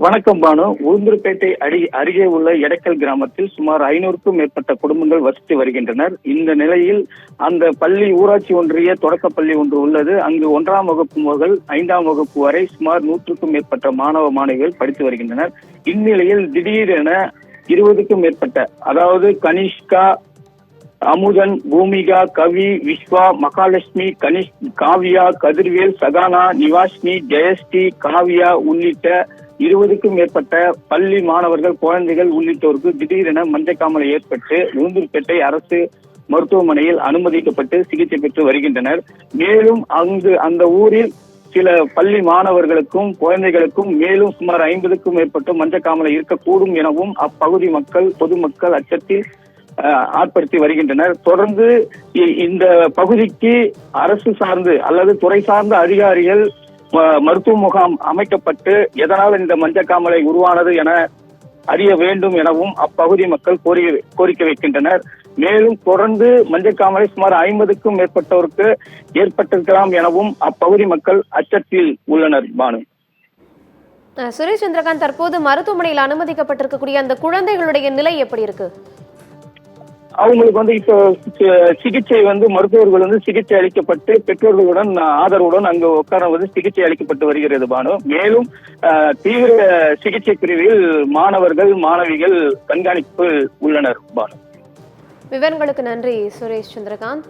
வணக்கம் பானு. உளுந்தூர்பேட்டை அருகே உள்ள எடக்கல் கிராமத்தில் சுமார் 500க்கும் மேற்பட்ட குடும்பங்கள் வசித்து வருகின்றனர். இந்த நிலையில் அந்த பள்ளி ஊராட்சி ஒன்றிய தொடக்கப்பள்ளி ஒன்று உள்ளது. அங்கு 1ஆம் வகுப்பு முதல் 5ஆம் வகுப்பு வரை சுமார் 100க்கும் மேற்பட்ட மாணவ மாணவிகள் படித்து வருகின்றனர். இந்நிலையில் திடீரென 20க்கும் மேற்பட்ட, அதாவது கனிஷ்கா, அமுதன், பூமிகா, கவி, விஸ்வா, மகாலட்சுமி, காவியா, கதிர்வேல், சகானா, நிவாஷினி, ஜெயஸ்ரீ, காவியா உள்ளிட்ட 20க்கும் மேற்பட்ட பள்ளி மாணவர்கள், குழந்தைகள் உள்ளிட்டோருக்கு திடீரென மஞ்சக்காமலை ஏற்பட்டு உளுந்தூர்பேட்டை அரசு மருத்துவமனையில் அனுமதிக்கப்பட்டு சிகிச்சை பெற்று வருகின்றனர். மேலும் அந்த ஊரில் சில பள்ளி மாணவர்களுக்கும் குழந்தைகளுக்கும் மேலும் சுமார் 50க்கும் மேற்பட்ட மஞ்சக்காமலை இருக்கக்கூடும் எனவும் அப்பகுதி மக்கள், பொதுமக்கள் அச்சத்தில் ஆட்படுத்தி வருகின்றனர். தொடர்ந்து இந்த பகுதிக்கு அரசு சார்ந்து அல்லது துறை சார்ந்த அதிகாரிகள் மருத்துவ முகாம் அமைக்கப்பட்டு எதனால் இந்த மஞ்சக்காமலை உருவானது என அறிய வேண்டும் எனவும் அப்பகுதி மக்கள் கோரிக்கை வைக்கின்றனர். மேலும் தொடர்ந்து மஞ்சக்காமலை சுமார் 50க்கும் மேற்பட்டோருக்கு ஏற்பட்டிருக்கலாம் எனவும் அப்பகுதி மக்கள் அச்சத்தில் உள்ளனர். பானு. சுரேஷ் சந்திரகாந்த், தற்போது மருத்துவமனையில் அனுமதிக்கப்பட்டிருக்கக்கூடிய அந்த குழந்தைகளுடைய நிலை எப்படி இருக்கு? அவங்களுக்கு இப்போ சிகிச்சை மருத்துவர்கள் சிகிச்சை அளிக்கப்பட்டு பெற்றோர்களுடன் ஆதரவுடன் அங்கு உட்கார சிகிச்சை அளிக்கப்பட்டு வருகிறது. பானு. மேலும் தீவிர சிகிச்சை பிரிவில் மாணவர்கள், மாணவிகள் கண்காணிப்பு உள்ளனர். பானு. விவரங்களுக்கு நன்றி சுரேஷ் சந்திரகாந்த்.